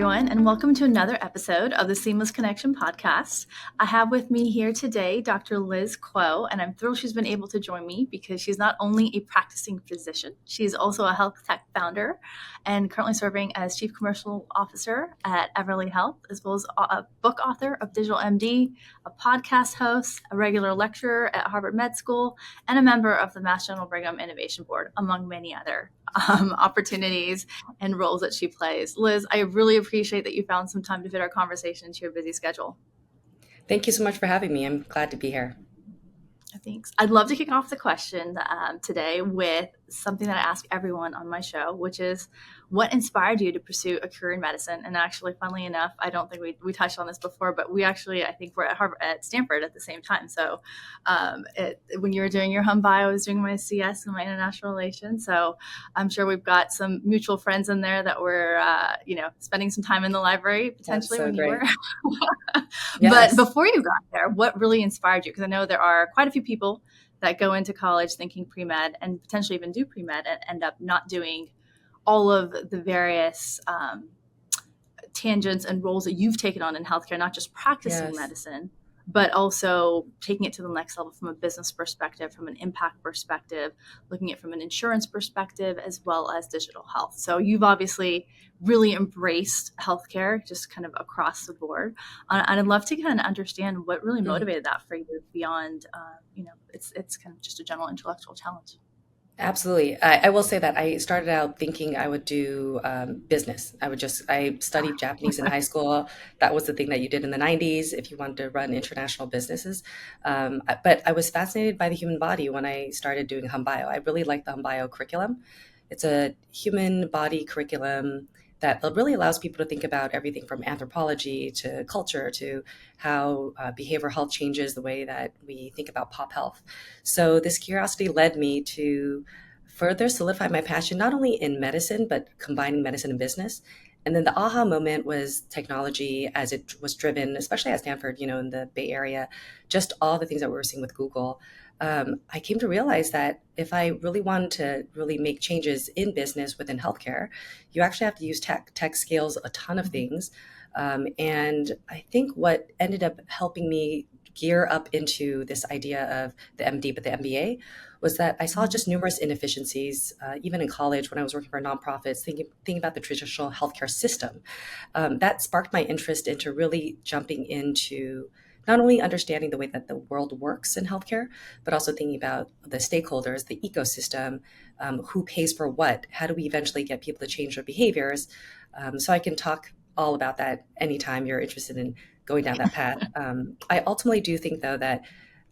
everyone, and welcome to another episode of the Seamless Connection podcast. I have with me here today Dr. Liz Kuo, and I'm thrilled she's been able to join me because she's not only a practicing physician, she's also a health tech founder and currently serving as Chief Commercial Officer at Everly Health, as well as a book author of Digital MD, a podcast host, a regular lecturer at Harvard Med School, and a member of the Mass General Brigham Innovation Board, among many other opportunities and roles that she plays. Liz, I really appreciate that you found some time to fit our conversation into your busy schedule. Thank you so much for having me. I'm glad to be here. Thanks. I'd love to kick off the question today with something that I ask everyone on my show, which is what inspired you to pursue a career in medicine? And actually, funnily enough, I don't think we touched on this before, but we actually, I think we're at Stanford at the same time. So when you were doing your hum bio, I was doing my CS and my international relations. So I'm sure we've got some mutual friends in there that were, spending some time in the library potentially when you were. Yes. But before you got there, what really inspired you? Because I know there are quite a few people that go into college thinking pre-med and potentially even do pre-med and end up not doing all of the various tangents and roles that you've taken on in healthcare, not just practicing medicine, but also taking it to the next level from a business perspective, from an impact perspective, looking at it from an insurance perspective, as well as digital health. So you've obviously really embraced healthcare just kind of across the board. And I'd love to kind of understand what really motivated that for you beyond, it's kind of just a general intellectual challenge. Absolutely. I will say that I started out thinking I would do business. I studied Japanese in high school. That was the thing that you did in the 90s if you wanted to run international businesses. But I was fascinated by the human body when I started doing hum bio. I really liked the hum bio curriculum. It's a human body curriculum that really allows people to think about everything from anthropology to culture to how behavioral health changes the way that we think about pop health. So this curiosity led me to further solidify my passion, not only in medicine, but combining medicine and business. And then the aha moment was technology as it was driven, especially at Stanford, in the Bay Area, just all the things that we were seeing with Google. I came to realize that if I really wanted to really make changes in business within healthcare, you actually have to use tech. Tech scales a ton of things. And I think what ended up helping me gear up into this idea of the MD, but the MBA, was that I saw just numerous inefficiencies, even in college when I was working for nonprofits, thinking about the traditional healthcare system. That sparked my interest into really jumping into not only understanding the way that the world works in healthcare, but also thinking about the stakeholders, the ecosystem, who pays for what, how do we eventually get people to change their behaviors. So I can talk all about that anytime you're interested in going down that path. I ultimately do think, though, that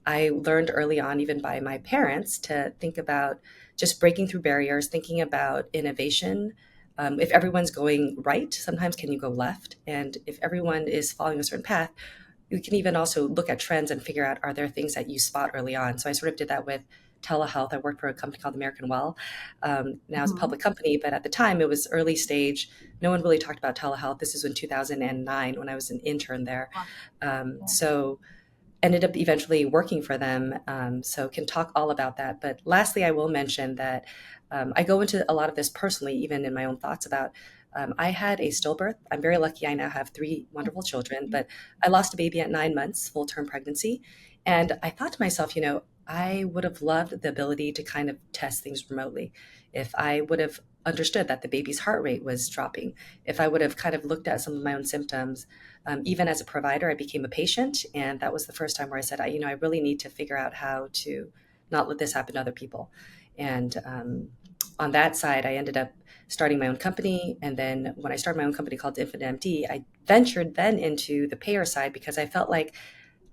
I learned early on, even by my parents, to think about just breaking through barriers, thinking about innovation. If everyone's going right, sometimes can you go left? And if everyone is following a certain path, you can even also look at trends and figure out, are there things that you spot early on? So I sort of did that with telehealth. I worked for a company called American Well. Now it's a public company, but at the time it was early stage. No one really talked about telehealth. This is in 2009 when I was an intern there. So ended up eventually working for them. So can talk all about that. But lastly, I will mention that I go into a lot of this personally, even in my own thoughts about I had a stillbirth. I'm very lucky. I now have 3 wonderful children, but I lost a baby at 9 months, full-term pregnancy. And I thought to myself, I would have loved the ability to kind of test things remotely. If I would have understood that the baby's heart rate was dropping, if I would have kind of looked at some of my own symptoms, even as a provider, I became a patient. And that was the first time where I said, I really need to figure out how to not let this happen to other people. And on that side, I ended up starting my own company. And then when I started my own company called Infinite MD, I ventured then into the payer side because I felt like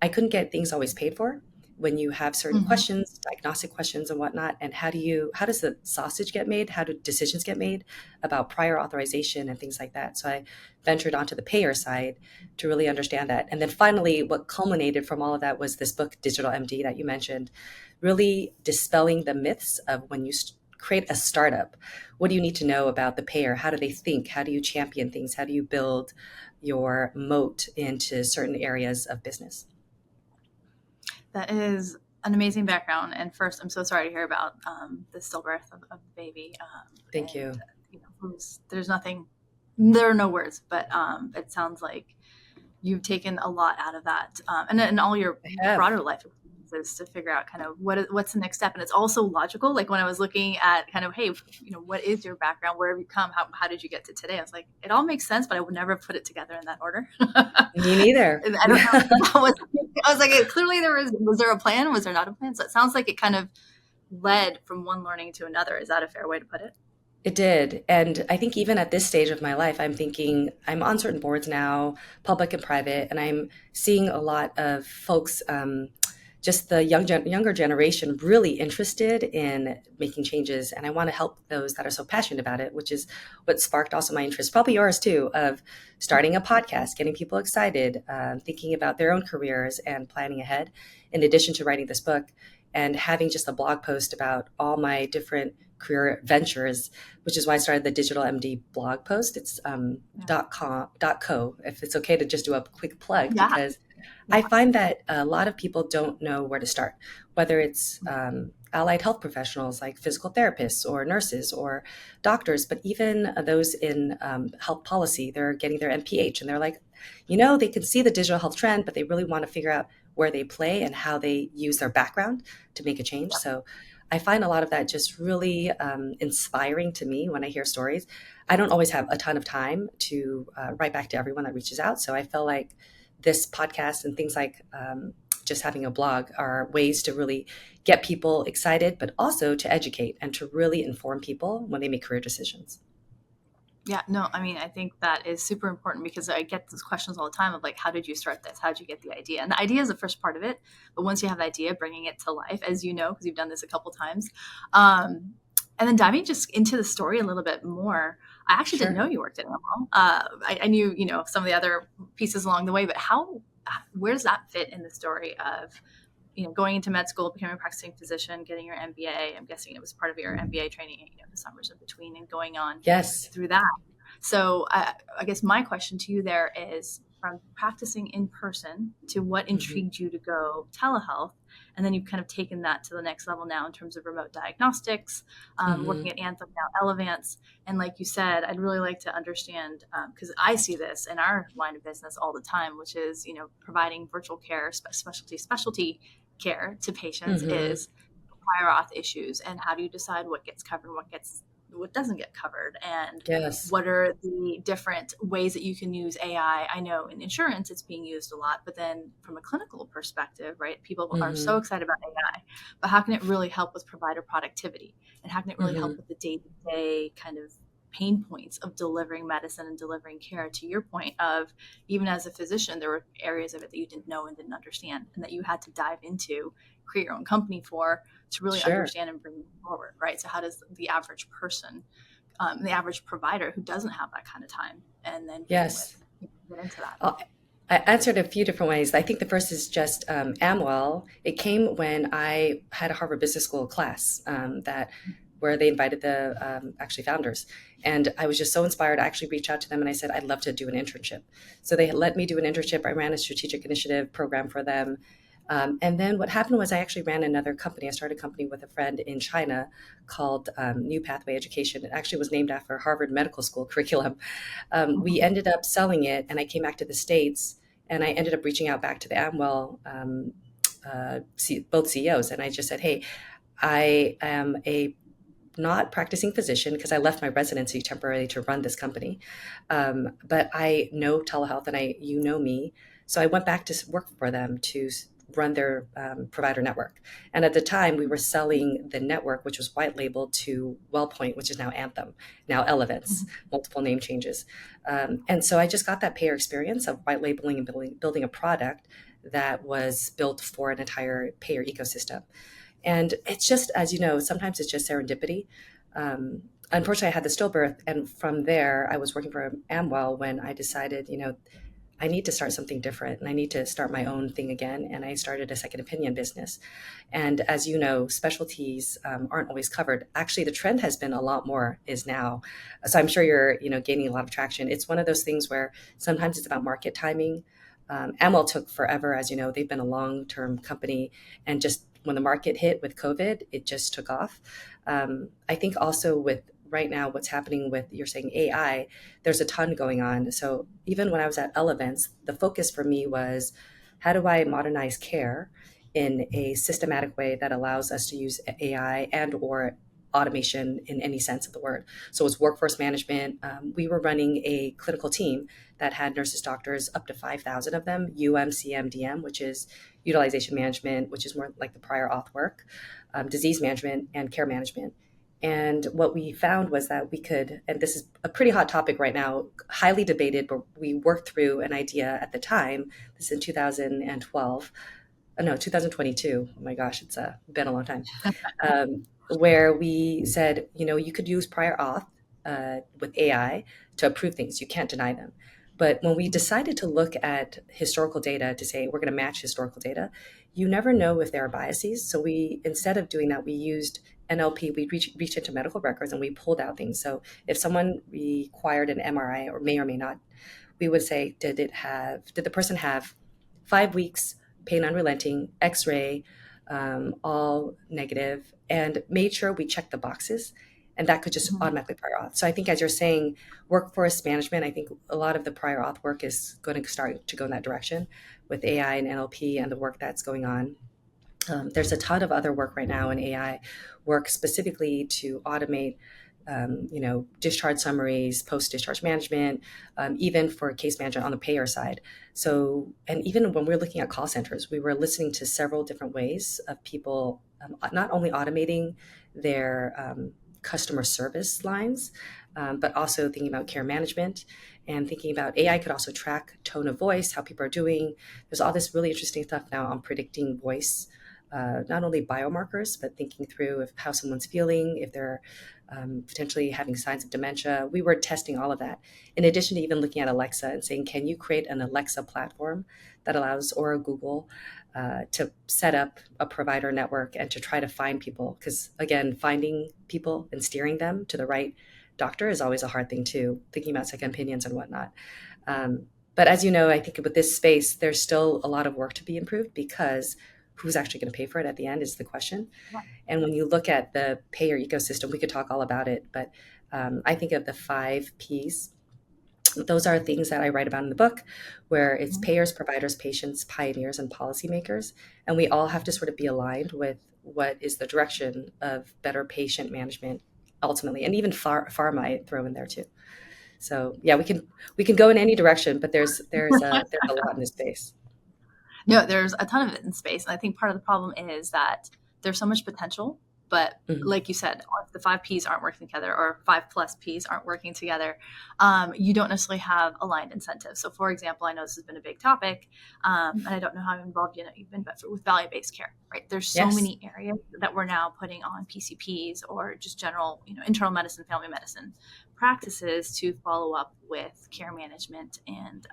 I couldn't get things always paid for when you have certain questions, diagnostic questions and whatnot. And how does the sausage get made? How do decisions get made about prior authorization and things like that? So I ventured onto the payer side to really understand that. And then finally, what culminated from all of that was this book, Digital MD, that you mentioned, really dispelling the myths of when you create a startup. What do you need to know about the payer? How do they think? How do you champion things? How do you build your moat into certain areas of business? That is an amazing background. And first, I'm so sorry to hear about the stillbirth of the baby. Thank you. There's nothing There are no words, but it sounds like you've taken a lot out of that, and all your I have. broader life experiences to figure out kind of what's the next step. And it's also logical. Like when I was looking at kind of, hey, what is your background? Where have you come? How did you get to today? I was like, it all makes sense, but I would never put it together in that order. Me neither. And I don't know. That was, I was like, clearly was there a plan? Was there not a plan? So it sounds like it kind of led from one learning to another. Is that a fair way to put it? It did. And I think even at this stage of my life, I'm thinking I'm on certain boards now, public and private, and I'm seeing a lot of folks, just the younger generation, really interested in making changes. And I want to help those that are so passionate about it, which is what sparked also my interest, probably yours too, of starting a podcast, getting people excited, thinking about their own careers and planning ahead, in addition to writing this book and having just a blog post about all my different career ventures, which is why I started the Digital MD blog post. It's Yeah. .co, if it's okay to just do a quick plug, Yeah. because I Yeah. find that a lot of people don't know where to start, whether it's allied health professionals like physical therapists or nurses or doctors, but even those in health policy, they're getting their MPH and they're like, they can see the digital health trend, but they really want to figure out where they play and how they use their background to make a change. So I find a lot of that just really inspiring to me when I hear stories. I don't always have a ton of time to write back to everyone that reaches out. So I feel like this podcast and things like just having a blog are ways to really get people excited, but also to educate and to really inform people when they make career decisions. Yeah, no, I mean, I think that is super important because I get those questions all the time of like, how did you start this? How did you get the idea? And the idea is the first part of it, but once you have the idea, bringing it to life, as you know, because you've done this a couple times, and then diving just into the story a little bit more. I actually didn't Sure. know you worked at Amwell. I knew, some of the other pieces along the way, but where does that fit in the story of going into med school, becoming a practicing physician, getting your MBA? I'm guessing it was part of your MBA training, the summers in between, and going on Yes. through that. So I guess my question to you there is, from practicing in person to what Hmm. intrigued you to go telehealth, and then you've kind of taken that to the next level now in terms of remote diagnostics, Hmm. working at Anthem, now Elevance. And like you said, I'd really like to understand, because I see this in our line of business all the time, which is providing virtual care, specialty care to patients, Hmm. is prior auth issues, and how do you decide what gets covered and what doesn't get covered, and Yes. what are the different ways that you can use AI. I know in insurance it's being used a lot, but then from a clinical perspective, right, people are so Hmm. excited about AI, but how can it really help with provider productivity, and how can it really help Hmm. with the day-to-day kind of pain points of delivering medicine and delivering care? To your point of, even as a physician, there were areas of it that you didn't know and didn't understand, and that you had to dive into, create your own company for, to really Sure. understand and bring it forward, right? So how does the average person, the average provider who doesn't have that kind of time and then bandwidth, Yes. get into that? Uh, I answered a few different ways. I think the first is just Amwell. It came when I had a Harvard Business School class that where they invited the actually founders, and I was just so inspired. I actually reached out to them and I said I'd love to do an internship. So they let me do an internship. I ran a strategic initiative program for them. And then what happened was I actually ran another company. I started a company with a friend in China called New Pathway Education. It actually was named after Harvard Medical School curriculum. We Mhm. ended up selling it, and I came back to the States, and I ended up reaching out back to the Amwell both CEOs, and I just said, "Hey, I am a not practicing physician because I left my residency temporarily to run this company, but I know telehealth, and you know me, so I went back to work for them to run their provider network. And at the time, we were selling the network, which was white labeled to WellPoint, which is now Anthem, now Elevance, Mhm. multiple name changes. And so I just got that payer experience of white labeling and building a product that was built for an entire payer ecosystem. And it's just, as you know, sometimes it's just serendipity. Unfortunately, I had the stillbirth, and from there, I was working for Amwell when I decided, I need to start something different and I need to start my own thing again. And I started a second opinion business. And as you know, specialties aren't always covered. Actually, the trend has been a lot more is now. So I'm sure you're, gaining a lot of traction. It's one of those things where sometimes it's about market timing. Amwell took forever, as you know, they've been a long-term company, and just when the market hit with COVID, it just took off. I think also with right now, what's happening with, you're saying AI, there's a ton going on. So even when I was at Elevance, the focus for me was how do I modernize care in a systematic way that allows us to use AI and or automation in any sense of the word. So it's workforce management. We were running a clinical team that had nurses, doctors, up to 5,000 of them, UMCMDM, which is utilization management, which is more like the prior auth work, disease management, and care management. And what we found was that we could, and this is a pretty hot topic right now, highly debated, but we worked through an idea at the time. This is in 2012. No, 2022. Oh my gosh, it's been a long time. Where we said, you could use prior auth with AI to approve things. You can't deny them. But when we decided to look at historical data to say we're going to match historical data, you never know if there are biases. So we, instead of doing that, we used NLP. We reached into medical records and we pulled out things. So if someone required an MRI or may not, we would say, did the person have 5 weeks, pain unrelenting, X-ray, all negative, and made sure we checked the boxes, and that could just Mhm. automatically prior auth. So I think as you're saying, workforce management, I think a lot of the prior auth work is going to start to go in that direction with AI and NLP and the work that's going on. There's a ton of other work right now in AI work specifically to automate, discharge summaries, post-discharge management, even for case management on the payer side. So, and even when we're looking at call centers, we were listening to several different ways of people not only automating their customer service lines, but also thinking about care management and thinking about AI could also track tone of voice, how people are doing. There's all this really interesting stuff now on predicting voice, not only biomarkers, but thinking through if, how someone's feeling, if they're potentially having signs of dementia. We were testing all of that. In addition to even looking at Alexa and saying, can you create an Alexa platform that allows, or a Google, to set up a provider network and to try to find people? Because again, finding people and steering them to the right doctor is always a hard thing too, thinking about second opinions and whatnot. But as you know, I think with this space, there's still a lot of work to be improved because who's actually going to pay for it at the end is the question. And when you look at the payer ecosystem, we could talk all about it, but I think of the 5 Ps. Those are things that I write about in the book, where it's Mhm. payers, providers, patients, pioneers, and policymakers. And we all have to sort of be aligned with what is the direction of better patient management ultimately. And even pharma I throw in there too. So yeah, we can go in any direction, but there's a lot in this space. No, there's a ton of it in space. And I think part of the problem is that there's so much potential, but Mhm. like you said, if the five P's aren't working together or five plus P's aren't working together, you don't necessarily have aligned incentives. So, for example, I know this has been a big topic, and I don't know how involved you've been, but with value based care, right? There's so Yes. many areas that we're now putting on PCPs or just general, internal medicine, family medicine practices to follow up with care management and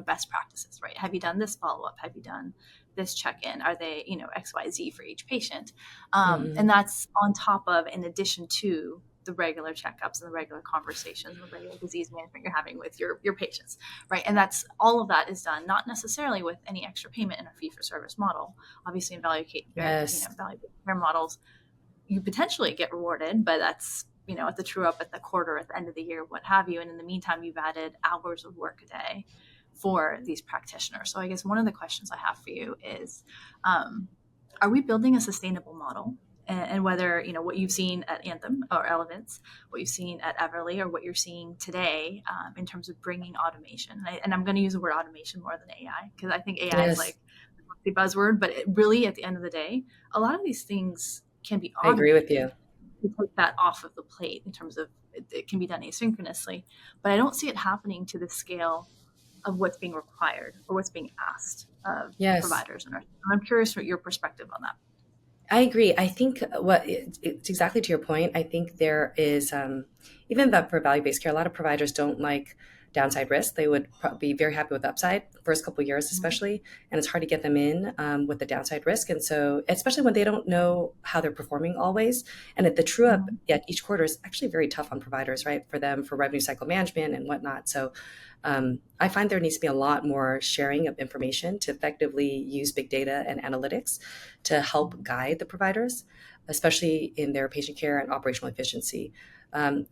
best practices, right? Have you done this follow up? Have you done this check in? Are they XYZ for each patient? And Mhm. that's on top of, in addition to the regular checkups and the regular conversations and the regular disease management you're having with your patients, right? And that's all of that is done not necessarily with any extra payment in a fee for service model. Obviously, in Yes. value care models, you potentially get rewarded, but that's at the true up at the quarter, at the end of the year, what have you. And in the meantime, you've added hours of work a day for these practitioners. So I guess one of the questions I have for you is, um, are we building a sustainable model? And whether what you've seen at Anthem or Elevance, what you've seen at Everly, or what you're seeing today in terms of bringing automation. And I'm going to use the word automation more than AI because I think AI is Yes. like the buzzword, but really at the end of the day, a lot of these things can be I agree with automated you. to take that off of the plate in terms of it can be done asynchronously. But I don't see it happening to the scale of what's being required or what's being asked of Yes. providers and nurses. I'm curious what your perspective on that. I agree. I think it's exactly to your point. I think there is, even that for value-based care, a lot of providers don't like downside risk. They would be very happy with upside first couple of years, Mhm. especially, and it's hard to get them in with the downside risk. And so, especially when they don't know how they're performing always, and at the true up Mhm. at each quarter is actually very tough on providers, right? For them, for revenue cycle management and whatnot. So, I find there needs to be a lot more sharing of information to effectively use big data and analytics to help guide the providers, especially in their patient care and operational efficiency.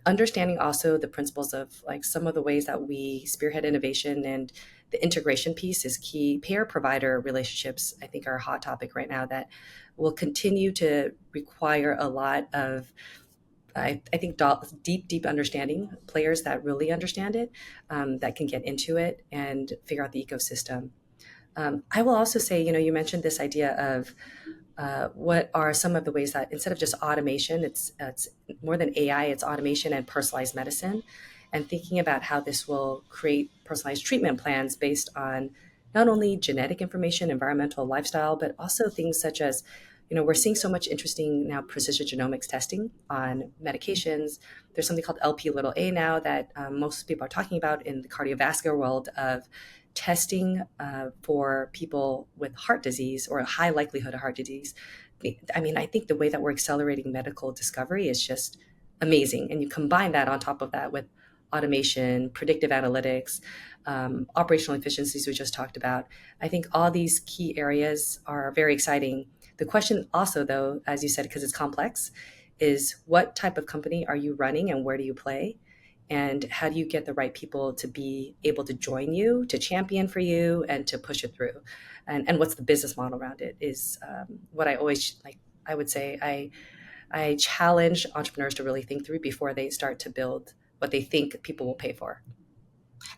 Understanding also the principles of like some of the ways that we spearhead innovation and the integration piece is key. Payer provider relationships, I think, are a hot topic right now that will continue to require a lot of I think deep understanding, players that really understand it, that can get into it and figure out the ecosystem. I will also say, you mentioned this idea of what are some of the ways that instead of just automation, it's more than AI, it's automation and personalized medicine, and thinking about how this will create personalized treatment plans based on not only genetic information, environmental lifestyle, but also things such as, we're seeing so much interesting now precision genomics testing on medications. There's something called LP little a now that most people are talking about in the cardiovascular world of testing for people with heart disease or a high likelihood of heart disease. I mean, I think the way that we're accelerating medical discovery is just amazing. And you combine that on top of that with automation, predictive analytics, operational efficiencies we just talked about. I think all these key areas are very exciting. The question also, though, as you said, because it's complex, is what type of company are you running and where do you play? And how do you get the right people to be able to join you, to champion for you, and to push it through? And what's the business model around it is what I always like. I would say I challenge entrepreneurs to really think through before they start to build what they think people will pay for.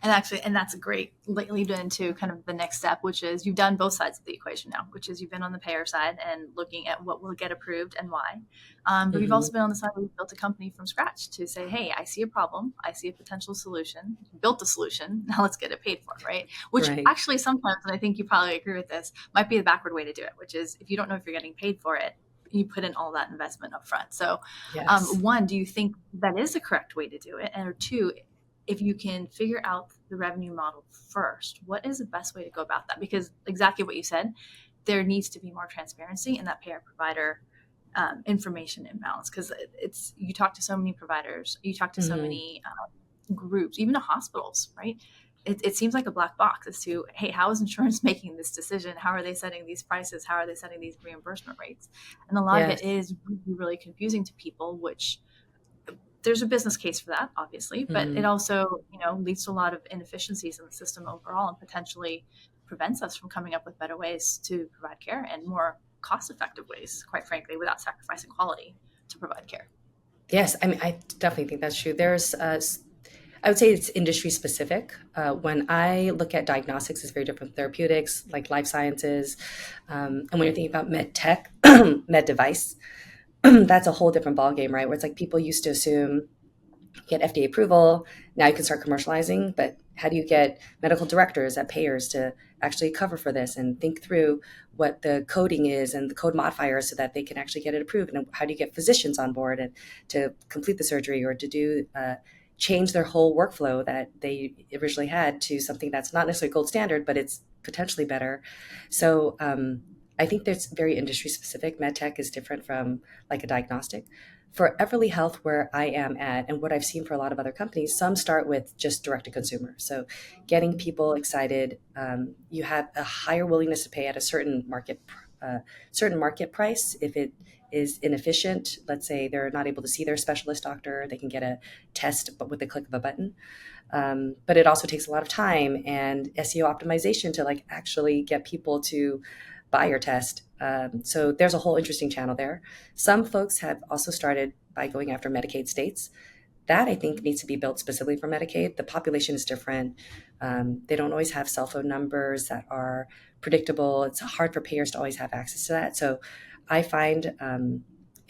And that's a great lead into kind of the next step, which is you've done both sides of the equation now, which is you've been on the payer side and looking at what will get approved and why. But you've Hmm. also been on the side where you've built a company from scratch to say, hey, I see a problem. I see a potential solution. You built the solution. Now let's get it paid for, right? Which Right. actually sometimes, and I think you probably agree with this, might be the backward way to do it, which is if you don't know if you're getting paid for it, you put in all that investment up front. So, Yes. one, do you think that is the correct way to do it? And or two, if you can figure out the revenue model first, what is the best way to go about that? Because exactly what you said, there needs to be more transparency in that payer provider information imbalance. Because it's you talk to so many providers, you talk to so Hmm. many groups, even to hospitals, right? It seems like a black box as to, hey, how is insurance making this decision? How are they setting these prices? How are they setting these reimbursement rates? And a lot of it Yes. is really, really confusing to people, which there's a business case for that, obviously, but it Hmm. also, leads to a lot of inefficiencies in the system overall and potentially prevents us from coming up with better ways to provide care and more cost-effective ways, quite frankly, without sacrificing quality to provide care. Yes. I mean, I definitely think that's true. I would say it's industry specific. When I look at diagnostics, it's very different from therapeutics, like life sciences. And when you're thinking about med tech, med device, that's a whole different ballgame, right? Where it's like people used to assume get FDA approval, now you can start commercializing, but how do you get medical directors at payers to actually cover for this and think through what the coding is and the code modifiers so that they can actually get it approved? And how do you get physicians on board and to complete the surgery or to do change their whole workflow that they originally had to something that's not necessarily gold standard, but it's potentially better. So I think that's very industry specific. MedTech is different from like a diagnostic. For Everly Health, where I am at, and what I've seen for a lot of other companies, some start with just direct to consumer. So, getting people excited. You have a higher willingness to pay at a certain market price if it is inefficient. Let's say they're not able to see their specialist doctor, they can get a test, but with the click of a button. But it also takes a lot of time and SEO optimization to like actually get people to buy your test. So there's a whole interesting channel there. Some folks have also started by going after Medicaid states. That I think needs to be built specifically for Medicaid. The population is different. They don't always have cell phone numbers that are predictable. It's hard for payers to always have access to that. So I find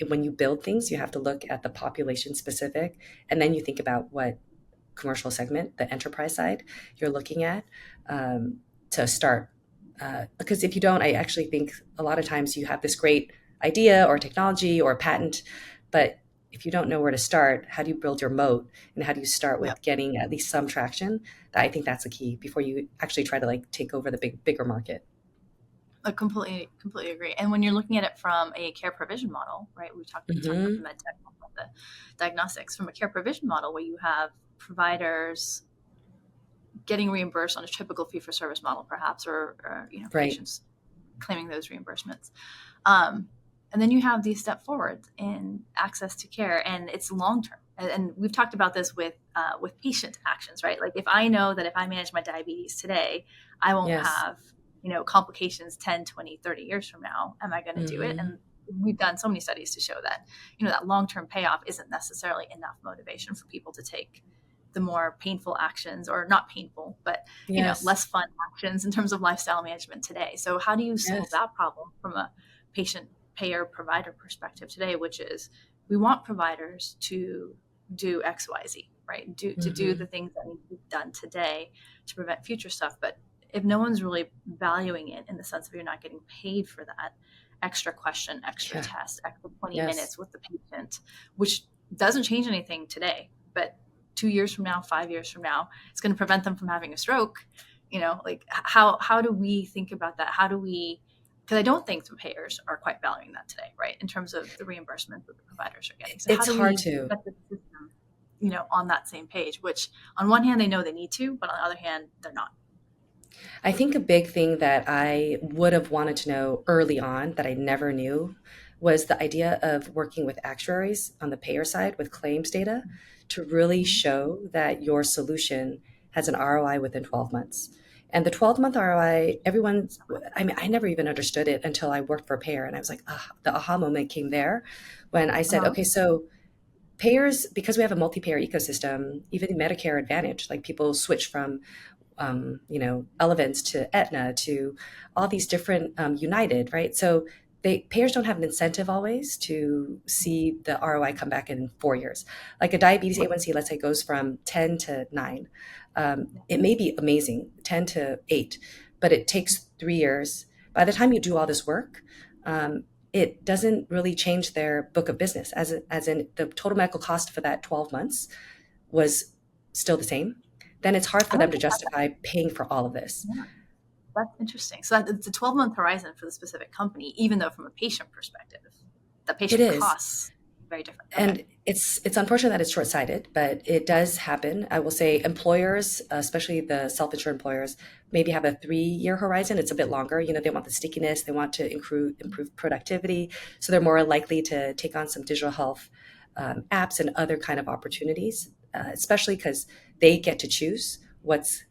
when you build things, you have to look at the population specific, and then you think about what commercial segment, the enterprise side, you're looking at to start. Because if you don't, I actually think a lot of times you have this great idea or technology or patent, but if you don't know where to start, how do you build your moat and how do you start Yeah, with getting at least some traction? I think that's the key before you actually try to like take over the bigger market. I completely agree. And when you're looking at it from a care provision model, right? You talked about the Hmm. med tech, about the diagnostics. From a care provision model, where you have providers getting reimbursed on a typical fee for service model, perhaps, or Right. patients claiming those reimbursements. Um, and then you have these step forwards in access to care, and it's long term. and we've talked about this with patient actions, right? Like if I know that if I manage my diabetes today, I won't Yes. have, complications 10, 20, 30 years from now. Am I going to do it? Hmm. And we've done so many studies to show that, that long-term payoff isn't necessarily enough motivation for people to take the more painful actions, or not painful, but, Yes. less fun actions in terms of lifestyle management today. So how do you solve Yes. that problem from a patient, payer, provider perspective today, which is we want providers to do XYZ, right? To do the Hmm. things that need to be done today to prevent future stuff. But if no one's really valuing it in the sense of you're not getting paid for that extra question, extra Yeah. test, extra 20 Yes. minutes with the patient, which doesn't change anything today, but 2 years from now, 5 years from now, it's going to prevent them from having a stroke. Like how do we think about that? How do we, because I don't think the payers are quite valuing that today, right? In terms of the reimbursement that the providers are getting. So how It's do hard we to. get the system, on that same page? Which on one hand they know they need to, but on the other hand they're not. I think a big thing that I would have wanted to know early on that I never knew was the idea of working with actuaries on the payer side with claims data to really Mhm. show that your solution has an ROI within 12 months. And the 12-month ROI, everyone's, I mean, I never even understood it until I worked for a payer. And I was like, ah, the aha moment came there when I said, Uh-huh. okay, so payers, because we have a multi-payer ecosystem, even Medicare Advantage, like people switch from Elevance to Aetna to all these different United, right? So payers don't have an incentive always to see the ROI come back in 4 years. Like a diabetes A1C, let's say, goes from 10 to 9. It may be amazing, 10 to 8, but it takes 3 years. By the time you do all this work, it doesn't really change their book of business, as in the total medical cost for that 12 months was still the same. Then it's hard I for them like to that. justify paying for all of this. Yeah, that's interesting. So it's a 12-month horizon for the specific company, even though from a patient perspective, the It patient is. costs very different. Okay. And it's unfortunate that it's short-sighted, but it does happen. I will say employers, especially the self-insured employers, maybe have a 3-year horizon. It's a bit longer. They want the stickiness, they want to improve productivity, so they're more likely to take on some digital health apps and other kind of opportunities, especially because they get to choose what's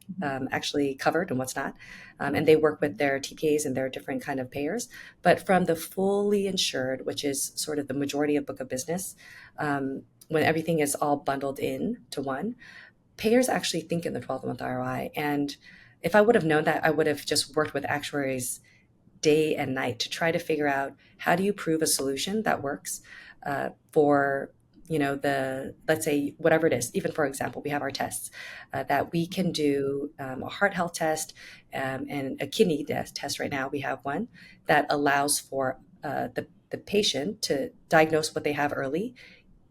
actually covered and what's not, and they work with their TPAs and their different kind of payers. But from the fully insured, which is sort of the majority of book of business, when everything is all bundled in to one, payers actually think in the 12-month ROI. And if I would have known that, I would have just worked with actuaries day and night to try to figure out how do you prove a solution that works for the, let's say, whatever it is. Even for example, we have our tests that we can do a heart health test and a kidney test. Right now we have one that allows for the patient to diagnose what they have early,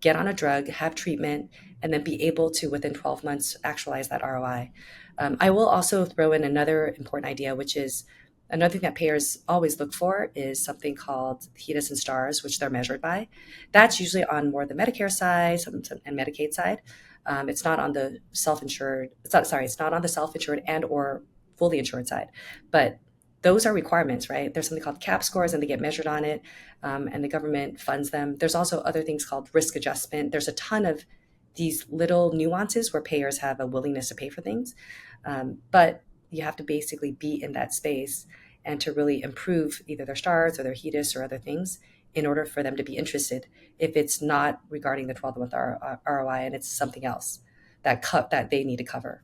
get on a drug, have treatment, and then be able to, within 12 months, actualize that ROI. I will also throw in another important idea, which is another thing that payers always look for is something called HEDIS and STARS, which they're measured by. That's usually on more the Medicare side and Medicaid side. It's not on the self-insured. It's not on the self-insured and or fully insured side. But those are requirements, right? There's something called CAP scores, and they get measured on it, and the government funds them. There's also other things called risk adjustment. There's a ton of these little nuances where payers have a willingness to pay for things, but you have to basically be in that space and to really improve either their stars or their HEDIS or other things in order for them to be interested. If it's not regarding the 12-month ROI and it's something else that they need to cover.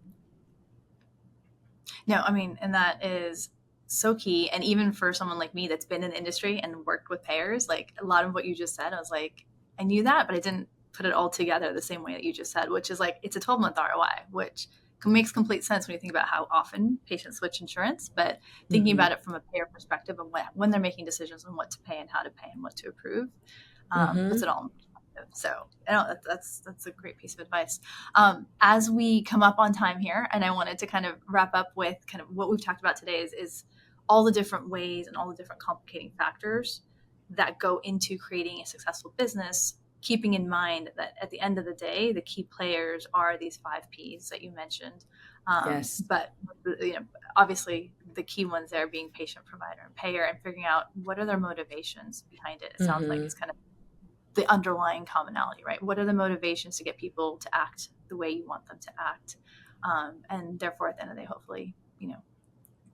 No, I mean, and that is so key. And even for someone like me that's been in the industry and worked with payers, like a lot of what you just said, I was like, I knew that, but I didn't put it all together the same way that you just said, which is like it's a 12-month ROI, which makes complete sense when you think about how often patients switch insurance. But thinking Hmm. about it from a payer perspective of when they're making decisions on what to pay and how to pay and what to approve, puts Hmm. it all in perspective. So I know that's a great piece of advice. As we come up on time here, and I wanted to kind of wrap up with kind of what we've talked about today is all the different ways and all the different complicating factors that go into creating a successful business, keeping in mind that at the end of the day, the key players are these 5 Ps that you mentioned. Yes. But obviously the key ones there being patient, provider, and payer, and figuring out what are their motivations behind it. It sounds like Hmm. it's kind of the underlying commonality, right? What are the motivations to get people to act the way you want them to act? And therefore, at the end of the day, hopefully,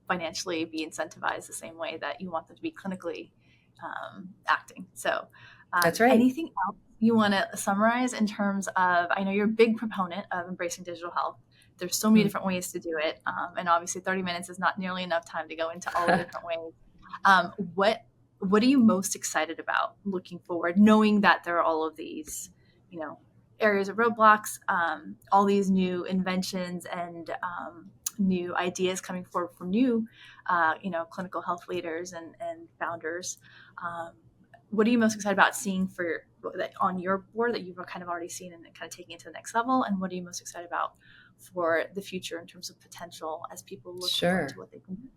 financially be incentivized the same way that you want them to be clinically acting. So, That's right. anything else you want to summarize in terms of? I know you're a big proponent of embracing digital health. There's so many Mm. different ways to do it, and obviously, 30 minutes is not nearly enough time to go into all the different ways. What are you most excited about looking forward, knowing that there are all of these, you know, areas of roadblocks, all these new inventions and new ideas coming forward from new, clinical health leaders and founders. Um, what are you most excited about seeing for that on your board that you've kind of already seen and kind of taking it to the next level? And what are you most excited about for the future in terms of potential as people look forward to Sure. what they can do?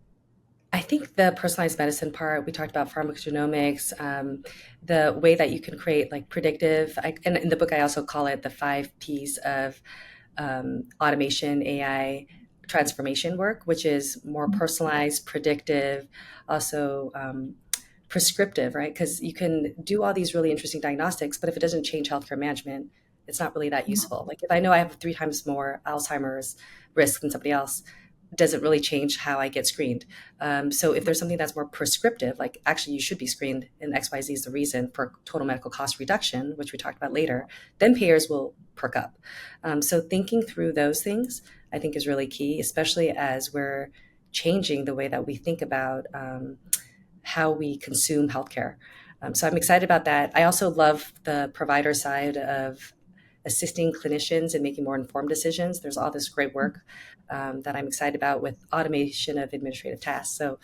I think the personalized medicine part, we talked about pharmacogenomics, the way that you can create like predictive, and in the book, I also call it the 5 Ps of automation, AI, transformation work, which is more personalized, predictive, also prescriptive, right? Because you can do all these really interesting diagnostics, but if it doesn't change healthcare management, it's not really that Mhm. useful. Like if I know I have 3 times more Alzheimer's risk than somebody else, doesn't really change how I get screened. So if there's something that's more prescriptive, like actually you should be screened and XYZ is the reason for total medical cost reduction, which we talked about later, then payers will perk up. So thinking through those things, I think is really key, especially as we're changing the way that we think about how we consume healthcare. So I'm excited about that. I also love the provider side of assisting clinicians in making more informed decisions. There's all this great work that I'm excited about with automation of administrative tasks. So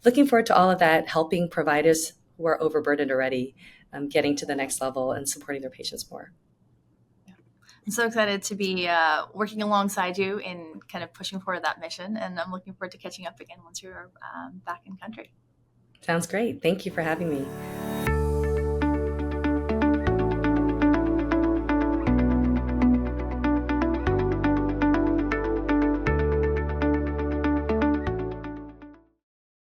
looking forward to all of that, helping providers who are overburdened already, getting to the next level and supporting their patients more. I'm so excited to be working alongside you in kind of pushing forward that mission, and I'm looking forward to catching up again once you're back in country. Sounds great. Thank you for having me.